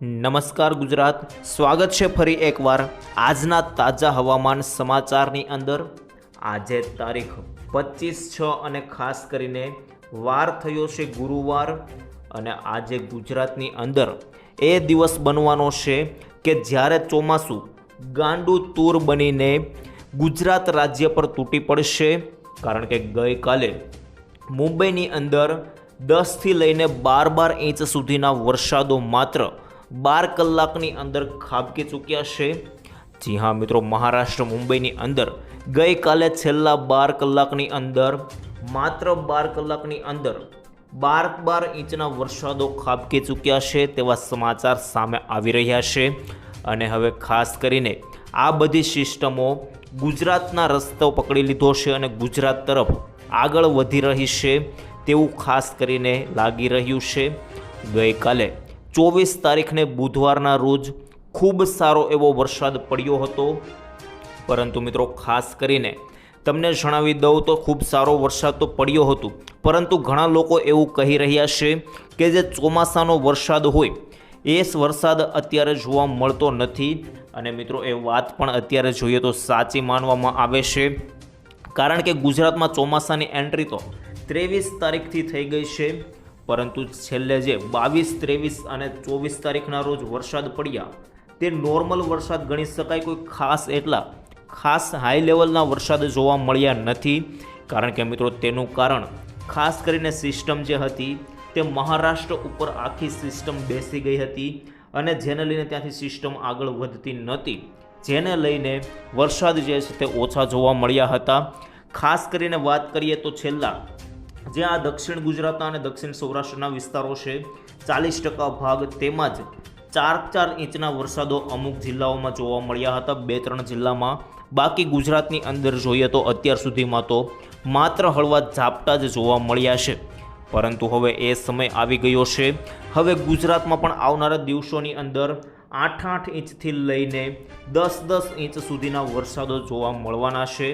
નમસ્કાર ગુજરાત, સ્વાગત છે ફરી એકવાર આજના તાજા હવામાન સમાચારની અંદર। આજે તારીખ 25/6 અને ખાસ કરીને વાર થયો છે ગુરુવાર અને આજે ગુજરાતની અંદર એ દિવસ બનવાનો છે કે જ્યારે ચોમાસું ગાંડું તૂર બનીને ગુજરાત રાજ્ય પર તૂટી પડશે। કારણ કે ગઈકાલે મુંબઈની અંદર 10થી લઈને 12 ઇંચ સુધીના વરસાદો માત્ર 12 કલાકની અંદર ખાબકી ચૂક્યા છે। જી હા મિત્રો, મહારાષ્ટ્ર મુંબઈની અંદર ગઈકાલે છેલ્લા 12 કલાકની અંદર માત્ર 12 કલાકની અંદર 12 ઇંચના વરસાદો ખાબકી ચૂક્યા છે તેવા સમાચાર સામે આવી રહ્યા છે। અને હવે ખાસ કરીને આ બધી સિસ્ટમો ગુજરાતના રસ્તો પકડી લીધો છે અને ગુજરાત તરફ આગળ વધી રહી છે તેવું ખાસ કરીને લાગી રહ્યું છે। ગઈકાલે 24 તારીખને બુધવારના રોજ ખૂબ સારો એવો વરસાદ પડ્યો હતો, પરંતુ મિત્રો ખાસ કરીને તમને જણાવી દઉં તો ખૂબ સારો વરસાદ તો પડ્યો હતો, પરંતુ ઘણા લોકો એવું કહી રહ્યા છે કે જે ચોમાસાનો વરસાદ હોય એ વરસાદ અત્યારે જોવા મળતો નથી। અને મિત્રો એ વાત પણ અત્યારે જોઈએ તો સાચી માનવામાં આવે છે, કારણ કે ગુજરાતમાં ચોમાસાની એન્ટ્રી તો 23 તારીખથી થઈ ગઈ છે, પરંતુ છેલ્લે જે 22, 23 અને 24 તારીખના રોજ વરસાદ પડ્યા તે નોર્મલ વરસાદ ગણી શકાય। કોઈ ખાસ હાઈ લેવલના વરસાદ જોવા મળ્યા નથી, કારણ કે મિત્રો તેનું કારણ ખાસ કરીને સિસ્ટમ જે હતી તે મહારાષ્ટ્ર ઉપર આખી સિસ્ટમ બેસી ગઈ હતી અને જેને લઈને ત્યાંથી સિસ્ટમ આગળ વધતી નહોતી, જેને લઈને વરસાદ જે છે તે ઓછા જોવા મળ્યા હતા। ખાસ કરીને વાત કરીએ તો છેલ્લા જે આ દક્ષિણ ગુજરાતના અને દક્ષિણ સૌરાષ્ટ્રના વિસ્તારો છે 40% ભાગ તેમાં જ 4 ઇંચના વરસાદો અમુક જિલ્લાઓમાં જોવા મળ્યા હતા, 2-3 જિલ્લામાં। બાકી ગુજરાતની અંદર જોઈએ તો અત્યાર સુધીમાં તો માત્ર હળવા ઝાપટા જ જોવા મળ્યા છે। પરંતુ હવે એ સમય આવી ગયો છે, હવે ગુજરાતમાં પણ આવનારા દિવસોની અંદર 8 ઇંચથી લઈને 10 ઇંચ સુધીના વરસાદો જોવા મળવાના છે।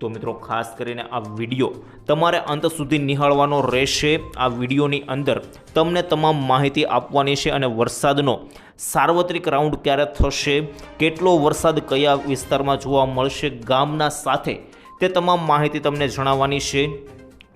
તો મિત્રો ખાસ કરીને આ વિડીયો તમારે અંત સુધી નિહાળવાનો રહેશે। આ વિડીયોની અંદર તમને તમામ માહિતી આપવાની છે અને વરસાદનો સાર્વત્રિક રાઉન્ડ ક્યારે થશે, કેટલો વરસાદ કયા વિસ્તારમાં જોવા મળશે, ગામના સાથે તે તમામ માહિતી તમને જણાવવાની છે।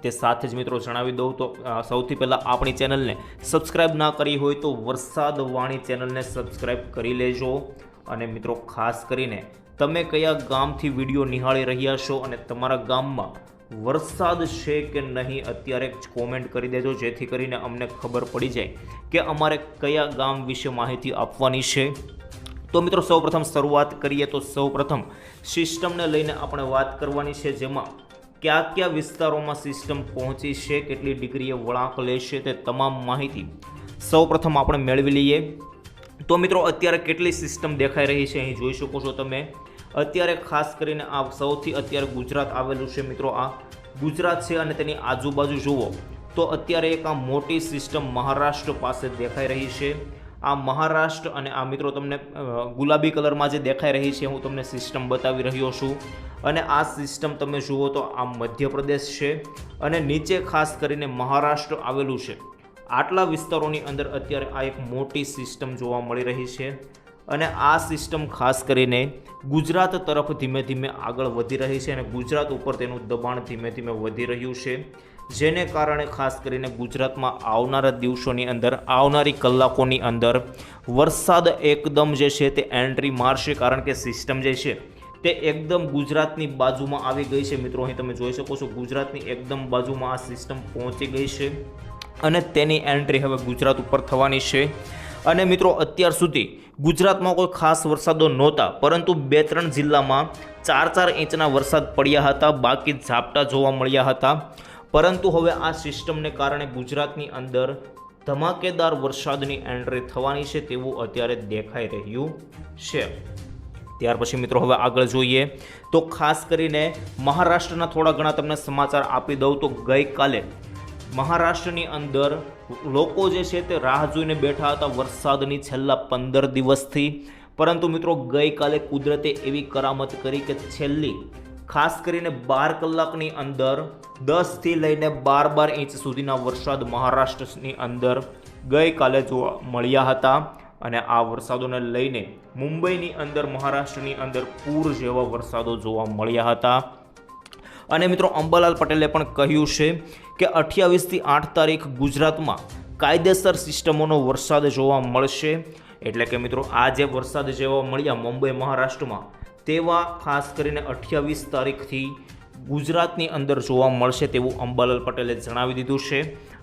તે સાથે જ મિત્રો જણાવી દઉં તો સૌથી પહેલાં આપણી ચેનલને સબસ્ક્રાઈબ ના કરી હોય તો વરસાદ વાણી ચેનલને સબસ્ક્રાઈબ કરી લેજો। અને મિત્રો ખાસ કરીને તમે કયા ગામથી વિડીયો નિહાળી રહ્યા છો અને તમારા ગામમાં વરસાદ છે કે નહીં અત્યારે જ કોમેન્ટ કરી દેજો, જેથી કરીને અમને ખબર પડી જાય કે અમારે કયા ગામ વિશે માહિતી આપવાની છે। તો મિત્રો સૌપ્રથમ શરૂઆત કરીએ તો સૌપ્રથમ સિસ્ટમને લઈને આપણે વાત કરવાની છે, જેમાં કયા વિસ્તારોમાં સિસ્ટમ પહોંચી છે, કેટલી ડિગ્રીએ વળાંક લેશે તે તમામ માહિતી સૌપ્રથમ આપણે મેળવી લઈએ। તો મિત્રો અત્યારે કેટલી સિસ્ટમ દેખાઈ રહી છે અહીં જોઈ શકો છો તમે। અત્યારે ખાસ કરીને આ સૌથી અત્યારે ગુજરાત આવેલું છે મિત્રો, આ ગુજરાત છે અને તેની આજુબાજુ જુઓ તો અત્યારે એક આ મોટી સિસ્ટમ મહારાષ્ટ્ર પાસે દેખાઈ રહી છે। આ મહારાષ્ટ્ર અને આ મિત્રો તમને ગુલાબી કલરમાં જે દેખાઈ રહી છે હું તમને સિસ્ટમ બતાવી રહ્યો છું, અને આ સિસ્ટમ તમે જુઓ તો આ મધ્યપ્રદેશ છે અને નીચે ખાસ કરીને મહારાષ્ટ્ર આવેલું છે। આટલા વિસ્તારોની અંદર અત્યારે આ એક મોટી સિસ્ટમ જોવા મળી રહી છે અને આ સિસ્ટમ ખાસ કરીને ગુજરાત તરફ ધીમે ધીમે આગળ વધી રહી છે અને ગુજરાત ઉપર તેનું દબાણ ધીમે ધીમે વધી રહ્યું છે, જેને કારણે ખાસ કરીને ગુજરાતમાં આવનારા દિવસોની અંદર આવનારી કલાકોની અંદર વરસાદ એકદમ જે છે તે એન્ટ્રી મારશે, કારણ કે સિસ્ટમ જે છે તે એકદમ ગુજરાતની બાજુમાં આવી ગઈ છે। મિત્રો અહીં તમે જોઈ શકો છો ગુજરાતની એકદમ બાજુમાં આ સિસ્ટમ પહોંચી ગઈ છે અને તેની એન્ટ્રી હવે ગુજરાત ઉપર થવાની છે। અને મિત્રો અત્યાર સુધી ગુજરાતમાં કોઈ ખાસ વરસાદો નહોતા, પરંતુ 2-3 જિલ્લામાં 4 ઇંચના વરસાદ પડ્યા હતા, બાકી ઝાપટા જોવા મળ્યા હતા। પરંતુ હવે આ સિસ્ટમને કારણે ગુજરાતની અંદર ધમાકેદાર વરસાદની એન્ટ્રી થવાની છે તેવું અત્યારે દેખાઈ રહ્યું છે। ત્યાર પછી મિત્રો હવે આગળ જોઈએ તો ખાસ કરીને મહારાષ્ટ્રના થોડા ઘણા તમને સમાચાર આપી દઉં તો ગઈકાલે મહારાષ્ટ્રની અંદર લોકો જે છે તે રાહ જોઈને બેઠા હતા વરસાદની છેલ્લા 15 દિવસથી, પરંતુ મિત્રો ગઈકાલે કુદરતે એવી કરામત કરી કે છેલ્લી ખાસ કરીને 12 કલાકની અંદર 10થી લઈને 12 ઇંચ સુધીના વરસાદ મહારાષ્ટ્રની અંદર ગઈકાલે જોવા મળ્યા હતા। અને આ વરસાદોને લઈને મુંબઈની અંદર, મહારાષ્ટ્રની અંદર પૂર જેવા વરસાદો જોવા મળ્યા હતા. અને મિત્રો અંબાલાલ પટેલે પણ કહ્યું છે કે 28થી 8 તારીખ ગુજરાતમાં કાયદેસર સિસ્ટમોનો વરસાદ જોવા મળશે. એટલે કે મિત્રો આ જે વરસાદ જેવા મળ્યા મુંબઈ, મહારાષ્ટ્રમાં, તેવા ખાસ કરીને 28 તારીખથી ગુજરાતની અંદર જોવા મળશે તેવું અંબાલાલ પટેલે જણાવી દીધું છે.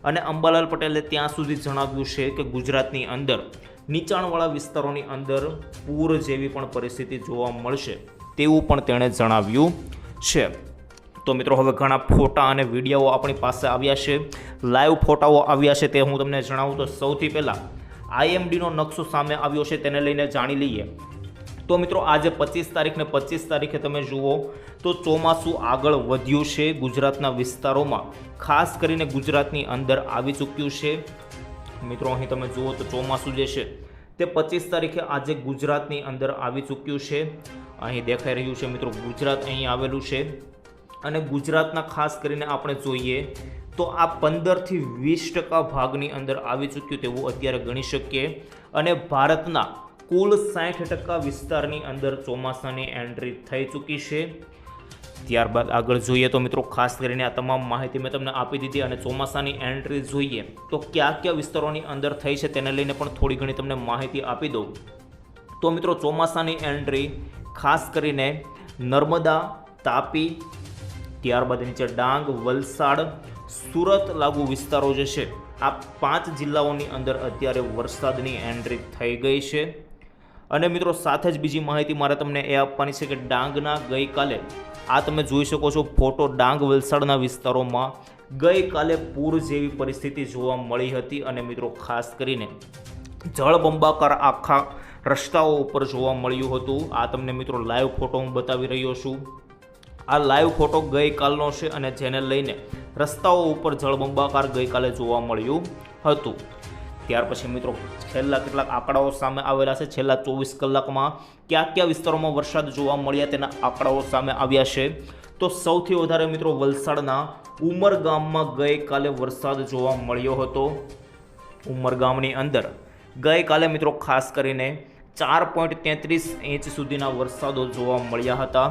અને અંબાલાલ પટેલે ત્યાં સુધી જણાવ્યું છે કે ગુજરાતની અંદર નીચાણવાળા વિસ્તારોની અંદર પૂર જેવી પણ પરિસ્થિતિ જોવા મળશે તેવું પણ તેણે જણાવ્યું છે. તો મિત્રો હવે ઘણા ફોટા અને વિડીયો આપણી પાસે આવ્યા છે, લાઈવ ફોટાઓ આવ્યા છે, તે હું તમને જણાવું તો સૌથી પહેલાં IMDનો નકશો સામે આવ્યો છે, તેને લઈને જાણી લઈએ. તો મિત્રો આજે 25 તારીખ ને 25 તારીખે તમે જુઓ તો ચોમાસું આગળ વધ્યું છે ગુજરાતના વિસ્તારોમાં, ખાસ કરીને ગુજરાતની અંદર આવી ચૂક્યું છે. મિત્રો અહીં તમે જુઓ તો ચોમાસું જે છે તે 25 તારીખે આજે ગુજરાતની અંદર આવી ચૂક્યું છે. અહીં દેખાઈ રહ્યું છે મિત્રો ગુજરાત અહીં આવેલું છે. અને ગુજરાતના ખાસ કરીને આપણે જોઈએ તો આ 15થી 20% ભાગની અંદર આવી ચૂક્યું તેવું અત્યારે ગણી શકીએ. અને ભારતના કુલ 60% વિસ્તારની અંદર ચોમાસાની એન્ટ્રી થઈ ચૂકી છે. ત્યારબાદ આગળ જોઈએ તો મિત્રો ખાસ કરીને આ તમામ માહિતી મેં તમને આપી દીધી. અને ચોમાસાની એન્ટ્રી જોઈએ તો કયા કયા વિસ્તારોની અંદર થઈ છે તેને લઈને પણ થોડી ઘણી તમને માહિતી આપી દઉં. તો મિત્રો ચોમાસાની એન્ટ્રી ખાસ કરીને નર્મદા, તાપી, ત્યારબાદ નીચે ડાંગ, વલસાડ, સુરત લાગુ વિસ્તારો જે છે આ 5 જિલ્લાઓની અંદર અત્યારે વરસાદની એન્ટ્રી થઈ ગઈ છે. અને મિત્રો સાથે જ બીજી માહિતી મારે તમને એ આપવાની છે કે ડાંગના ગઈકાલે આ તમે જોઈ શકો છો ફોટો, ડાંગ, વલસાડના વિસ્તારોમાં ગઈકાલે પૂર જેવી પરિસ્થિતિ જોવા મળી હતી. અને મિત્રો ખાસ કરીને જળબંબાકાર આખા રસ્તાઓ ઉપર જોવા મળ્યું હતું. આ તમને મિત્રો લાઈવ ફોટો હું બતાવી રહ્યો છું. આ લાઈવ ફોટો ગઈકાલનો છે અને જેને લઈને રસ્તાઓ ઉપર જળબંબાકાર ગઈકાલે જોવા મળ્યું હતું. ત્યાર પછી મિત્રો છેલ્લા કેટલાક આંકડાઓ સામે આવેલા છે. છેલ્લા 24 કલાકમાં કયા કયા વિસ્તારોમાં વરસાદ જોવા મળ્યા તેના આંકડાઓ સામે આવ્યા છે. તો સૌથી વધારે મિત્રો વલસાડના ઉમરગામમાં ગઈકાલે વરસાદ જોવા મળ્યો હતો. ઉમરગામની અંદર ગઈકાલે મિત્રો ખાસ કરીને 4.33 ઇંચ સુધીના વરસાદો જોવા મળ્યા હતા.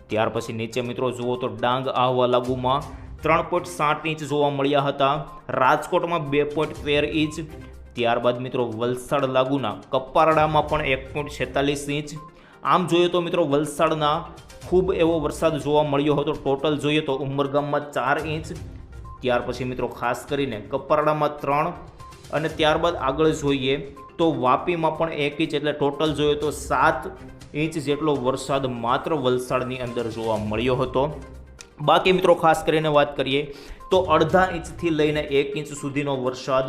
ત્યાર પછી નીચે મિત્રો જુઓ તો ડાંગ, આહવા લાગુમાં 3.7 ઇંચ જોવા મળ્યા હતા. રાજકોટમાં 2.13 ઇંચ. ત્યારબાદ મિત્રો વલસાડ લાગુના કપારડામાં પણ 1.46 ઇંચ. આમ જોઈએ તો મિત્રો વલસાડના ખૂબ એવો વરસાદ જોવા મળ્યો હતો. ટોટલ જોઈએ તો ઉમરગામમાં 4 ઇંચ. ત્યાર પછી મિત્રો ખાસ કરીને કપારડામાં 3 અને ત્યારબાદ આગળ જોઈએ તો વાપીમાં પણ 1 ઇંચ, એટલે ટોટલ જોઈએ તો 7 ઇંચ જેટલો વરસાદ માત્ર વલસાડની અંદર જોવા મળ્યો હતો. બાકી મિત્રો ખાસ કરીને વાત કરીએ તો અડધા ઇંચથી લઈને 1 ઇંચ સુધીનો વરસાદ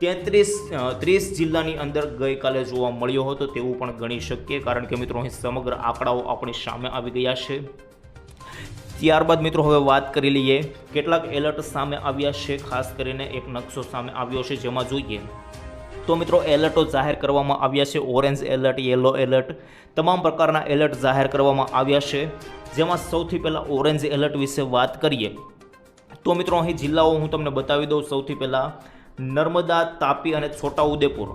30 જિલ્લાની અંદર ગઈકાલે જોવા મળ્યો હતો તેવું પણ ગણી શકીએ. કારણ કે મિત્રો અહીં સમગ્ર આંકડાઓ આપણી સામે આવી ગયા છે. ત્યારબાદ મિત્રો હવે વાત કરી લઈએ કેટલાક એલર્ટ સામે આવ્યા છે. ખાસ કરીને એક નકશો સામે આવ્યો છે જેમાં જોઈએ તો મિત્રો એલર્ટો જાહેર કરવામાં આવ્યા છે. ઓરેન્જ એલર્ટ, યલો એલર્ટ, તમામ પ્રકારના એલર્ટ જાહેર કરવામાં આવ્યા છે. જેમાં સૌથી પહેલાં ઓરેન્જ એલર્ટ વિશે વાત કરીએ તો મિત્રો અહીં જિલ્લાઓ હું તમને બતાવી દઉં. સૌથી પહેલાં નર્મદા, તાપી અને છોટાઉદેપુર,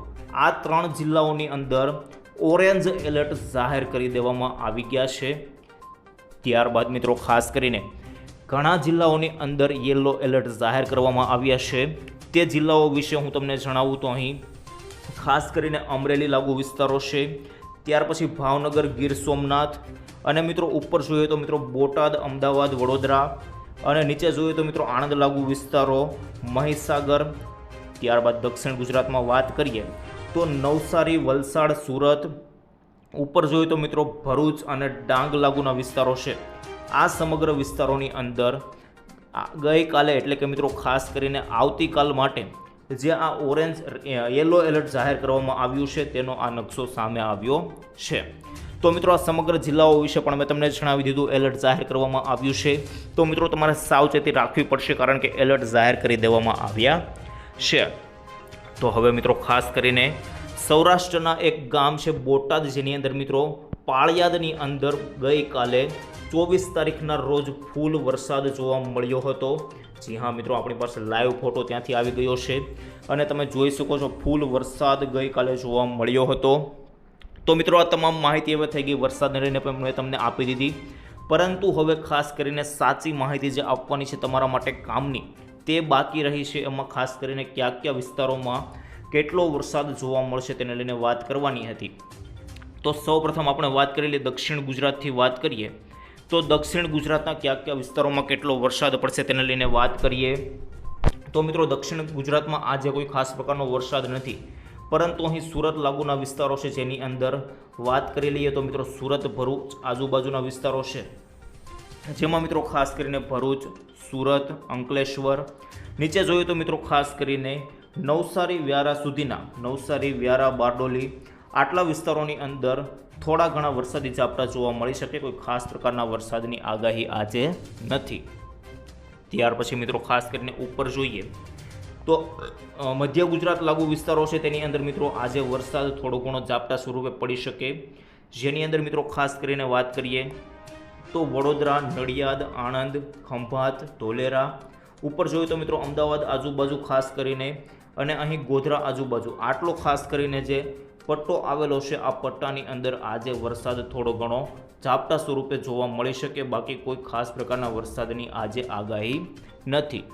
આ 3 જિલ્લાઓની અંદર ઓરેન્જ એલર્ટ જાહેર કરી દેવામાં આવી ગયા છે. ત્યારબાદ મિત્રો ખાસ કરીને ઘણા જિલ્લાઓની અંદર યલો એલર્ટ જાહેર કરવામાં આવ્યા છે. તે જિલ્લાઓ વિશે હું તમને જણાવું તો અહીં ખાસ કરીને અમરેલી લાગુ વિસ્તારો છે. ત્યાર પછી ભાવનગર, ગીર સોમનાથ અને મિત્રો ઉપર જોઈએ તો મિત્રો બોટાદ, અમદાવાદ, વડોદરા અને નીચે જોઈએ તો મિત્રો આણંદ લાગુ વિસ્તારો, મહીસાગર. ત્યારબાદ દક્ષિણ ગુજરાતમાં વાત કરીએ તો નવસારી, વલસાડ, સુરત. ઉપર જોઈએ તો મિત્રો ભરૂચ અને ડાંગ લાગુના વિસ્તારો છે. આ સમગ્ર વિસ્તારોની અંદર ગઈકાલે એટલે કે મિત્રો ખાસ કરીને આવતીકાલ માટે જે આ ઓરેન્જ યલો એલર્ટ જાહેર કરવામાં આવ્યું છે તેનો આ નકશો સામે આવ્યો છે. તો મિત્રો આ સમગ્ર જિલ્લાઓ વિશે પણ મેં તમને જણાવી દીધું. એલર્ટ જાહેર કરવામાં આવ્યું છે તો મિત્રો તમારે સાવચેતી રાખવી પડશે કારણ કે એલર્ટ જાહેર કરી દેવામાં આવ્યા છે. તો હવે મિત્રો ખાસ કરીને સૌરાષ્ટ્રના એક ગામ છે બોટાદ, જેની અંદર મિત્રો પાળિયાદની અંદર ગઈકાલે 24 તારીખના રોજ ફૂલ વરસાદ જોવા મળ્યો હતો. જી હા મિત્રો, આપણી પાસે લાઈવ ફોટો ત્યાંથી આવી ગયો છે અને તમે જોઈ શકો છો ફૂલ વરસાદ ગઈકાલે જોવા મળ્યો હતો. તો મિત્રો, આ તમામ માહિતી હવે થઈ ગઈ વરસાદને લઈને પણ મેં તમને આપી દીધી, પરંતુ હવે ખાસ કરીને સાચી માહિતી જે આપવાની છે તમારા માટે કામની તે બાકી રહી છે. એમાં ખાસ કરીને કયા વિસ્તારોમાં કેટલો વરસાદ જોવા મળશે તેને લઈને વાત કરવાની હતી. તો સૌપ્રથમ આપણે વાત કરી લઈએ દક્ષિણ ગુજરાતથી વાત કરીએ તો દક્ષિણ ગુજરાતના કયા વિસ્તારોમાં કેટલો વરસાદ પડશે તેને લઈને વાત કરીએ. તો મિત્રો, દક્ષિણ ગુજરાતમાં આજે કોઈ ખાસ પ્રકારનો વરસાદ નથી, પરંતુ અહીં સુરત લાગુના વિસ્તારો છે જેની અંદર વાત કરી લઈએ તો મિત્રો સુરત, ભરૂચ આજુબાજુના વિસ્તારો છે જેમાં મિત્રો ખાસ કરીને ભરૂચ, સુરત, અંકલેશ્વર, નીચે જોઈએ તો મિત્રો ખાસ કરીને નવસારી, વ્યારા સુધીના નવસારી, વ્યારા, બારડોલી આટલા વિસ્તારોની અંદર થોડા ઘણા વરસાદી ઝાપટા જોવા મળી શકે. કોઈ ખાસ પ્રકારના વરસાદની આગાહી આજે નથી. ત્યાર પછી મિત્રો ખાસ કરીને ઉપર જોઈએ તો મધ્ય ગુજરાત લાગુ વિસ્તારો છે તેની અંદર મિત્રો આજે વરસાદ થોડો ઘણો ઝાપટા સ્વરૂપે પડી શકે, જેની અંદર મિત્રો ખાસ કરીને વાત કરીએ તો વડોદરા, નડિયાદ, આણંદ, ખંભાત, ધોલેરા, ઉપર જોઈએ તો મિત્રો અમદાવાદ આજુબાજુ ખાસ કરીને અને અહીં ગોધરા આજુબાજુ આટલો ખાસ કરીને જે પટ્ટો આવેલો છે આ પટ્ટાની અંદર આજે વરસાદ થોડો ઘણો ઝાપટા સ્વરૂપે જોવા મળી શકે. બાકી કોઈ ખાસ પ્રકારના વરસાદની આજે આગાહી નથી.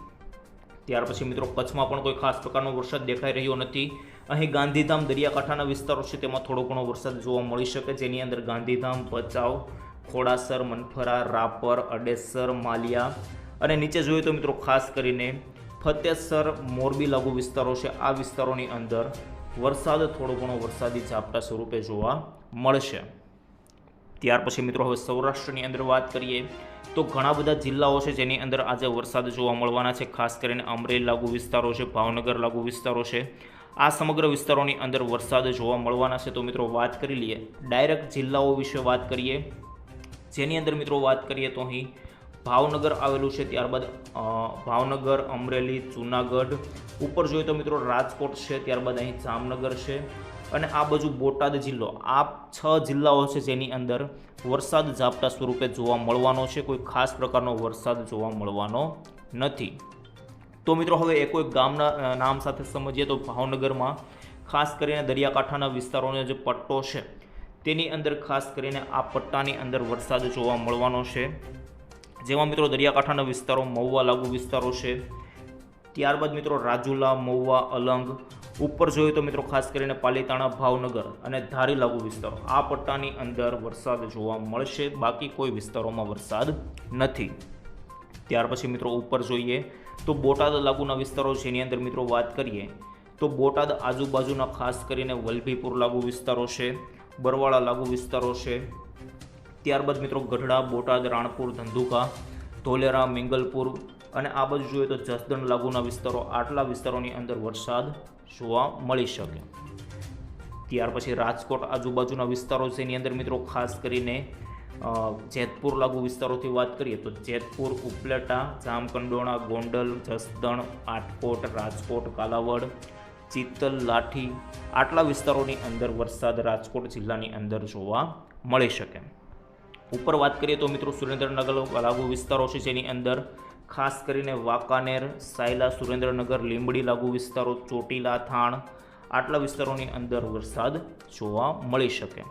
ત્યાર પછી મિત્રો કચ્છમાં પણ કોઈ ખાસ પ્રકારનો વરસાદ દેખાઈ રહ્યો નથી. અહીં ગાંધીધામ, દરિયાકાંઠાના વિસ્તારો છે તેમાં થોડો ઘણો વરસાદ જોવા મળી શકે, જેની અંદર ગાંધીધામ, ભચાઉ, ખોડાસર, મનફરા, રાપર, અડેસર, માલિયા અને નીચે જોઈએ તો મિત્રો ખાસ કરીને ફતેસર, મોરબી લાગુ વિસ્તારો છે. આ વિસ્તારોની અંદર વરસાદ થોડો ઘણો વરસાદી ઝાપટા સ્વરૂપે જોવા મળશે. ત્યાર પછી મિત્રો હવે સૌરાષ્ટ્રની અંદર વાત કરીએ તો ઘણા બધા જિલ્લાઓ છે જેની અંદર આજે વરસાદ જોવા મળવાના છે. ખાસ કરીને અમરેલી લાગુ વિસ્તારો છે, ભાવનગર લાગુ વિસ્તારો છે. આ સમગ્ર વિસ્તારોની અંદર વરસાદ જોવા મળવાના છે. તો મિત્રો વાત કરી લઈએ ડાયરેક્ટ જિલ્લાઓ વિશે વાત કરીએ, જેની અંદર મિત્રો વાત કરીએ તો અહીં ભાવનગર આવેલું છે, ત્યારબાદ ભાવનગર, અમરેલી, જૂનાગઢ, ઉપર જોઈએ તો મિત્રો રાજકોટ છે, ત્યારબાદ અહીં જામનગર છે અને આ બાજુ બોટાદ જિલ્લો. આ 6 જિલ્લાઓ છે જેની અંદર વરસાદ ઝાપટા સ્વરૂપે જોવા મળવાનો છે. કોઈ ખાસ પ્રકારનો વરસાદ જોવા મળવાનો નથી. તો મિત્રો હવે એક કોઈ ગામના નામ સાથે સમજીએ તો ભાવનગરમાં ખાસ કરીને દરિયાકાંઠાના વિસ્તારોનો જે પટ્ટો છે તેની અંદર ખાસ કરીને આ પટ્ટાની અંદર વરસાદ જોવા મળવાનો છે, જેમાં મિત્રો દરિયાકાંઠાના વિસ્તારો, મહુવા લાગુ વિસ્તારો છે, ત્યારબાદ મિત્રો રાજુલા, મહુવા, અલંગ, ઉપર જોઈએ તો મિત્રો ખાસ કરીને પાલીતાણા, ભાવનગર અને ધારી લાગુ વિસ્તારો આ પટ્ટાની અંદર વરસાદ જોવા મળશે. બાકી કોઈ વિસ્તારોમાં વરસાદ નથી. ત્યાર પછી મિત્રો ઉપર જોઈએ તો બોટાદ લાગુના વિસ્તારો જેની અંદર મિત્રો વાત કરીએ તો બોટાદ આજુબાજુના ખાસ કરીને વલભીપુર લાગુ વિસ્તારો છે, બરવાળા લાગુ વિસ્તારો છે, ત્યારબાદ મિત્રો ગઢડા, બોટાદ, રાણપુર, ધંધુકા, ધોલેરા, મિંગલપુર અને આ બાજુ જોઈએ તો જસદણ લાગુના વિસ્તારો આટલા વિસ્તારોની અંદર વરસાદ જોવા મળી શકે. ત્યાર પછી રાજકોટ આજુબાજુના વિસ્તારો છે એની અંદર મિત્રો ખાસ કરીને જેતપુર લાગુ વિસ્તારોથી વાત કરીએ તો જેતપુર, ઉપલેટા, જામકંડોરણા, ગોંડલ, જસદણ, આટકોટ, રાજકોટ, કાલાવડ, ચિત્તલ, લાઠી આટલા વિસ્તારોની અંદર વરસાદ રાજકોટ જિલ્લાની અંદર જોવા મળી શકે. ઉપર વાત કરીએ તો મિત્રો સુરેન્દ્રનગર લાગુ વિસ્તારો છે જેની અંદર ખાસ કરીને વાંકાનેર, સાયલા, સુરેન્દ્રનગર, લીંબડી લાગુ વિસ્તારો, ચોટીલા, થાણ આટલા વિસ્તારોની અંદર વરસાદ જોવા મળી શકે.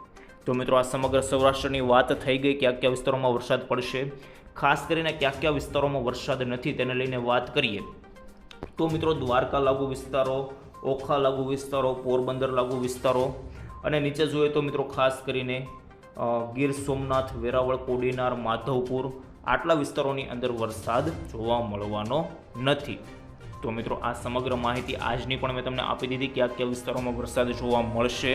તો મિત્રો આ સમગ્ર સૌરાષ્ટ્રની વાત થઈ ગઈ. કયા વિસ્તારોમાં વરસાદ પડશે, ખાસ કરીને કયા વિસ્તારોમાં વરસાદ નથી તેને લઈને વાત કરીએ તો મિત્રો દ્વારકા લાગુ વિસ્તારો, ઓખા લાગુ વિસ્તારો, પોરબંદર લાગુ વિસ્તારો અને નીચે જોઈએ તો મિત્રો ખાસ કરીને ગીર સોમનાથ, વેરાવળ, કોડીનાર, માધવપુર આટલા વિસ્તારોની અંદર વરસાદ જોવા મળવાનો નથી. તો મિત્રો આ સમગ્ર માહિતી આજની પણ મેં તમને આપી દીધી કયા વિસ્તારોમાં વરસાદ જોવા મળશે.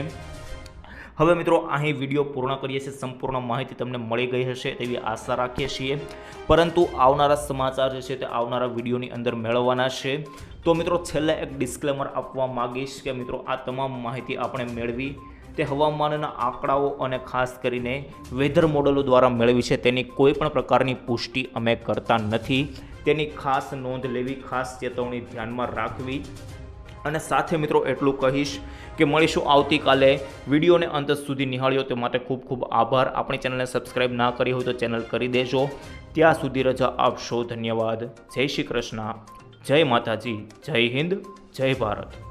હવે મિત્રો અહીં વિડીયો પૂર્ણ કરીએ છીએ. સંપૂર્ણ માહિતી તમને મળી ગઈ હશે તેવી આશા રાખીએ છીએ, પરંતુ આવનારા સમાચાર જે છે તે આવનારા વિડીયોની અંદર મેળવવાના છે. તો મિત્રો છેલ્લે એક ડિસ્ક્લેમર આપવા માગીશ કે મિત્રો આ તમામ માહિતી આપણે મેળવી તે હવામાનના આંકડાઓ અને ખાસ કરીને વેધર મોડલો દ્વારા મેળવી છે. તેની કોઈ પણ પ્રકારની પુષ્ટિ અમે કરતા નથી. તેની ખાસ નોંધ લેવી, ખાસ ચેતવણી ધ્યાનમાં રાખવી અને સાથે મિત્રો એટલું કહીશ કે મળીશું આવતીકાલે. વિડીયોને અંત સુધી નિહાળ્યો તે માટે ખૂબ ખૂબ આભાર. આપણી ચેનલને સબસ્ક્રાઈબ ના કરી હોય તો ચેનલ કરી દેજો. ત્યાં સુધી રજા આપશો. ધન્યવાદ. જય શ્રી કૃષ્ણ, જય માતાજી, જય હિન્દ, જય ભારત.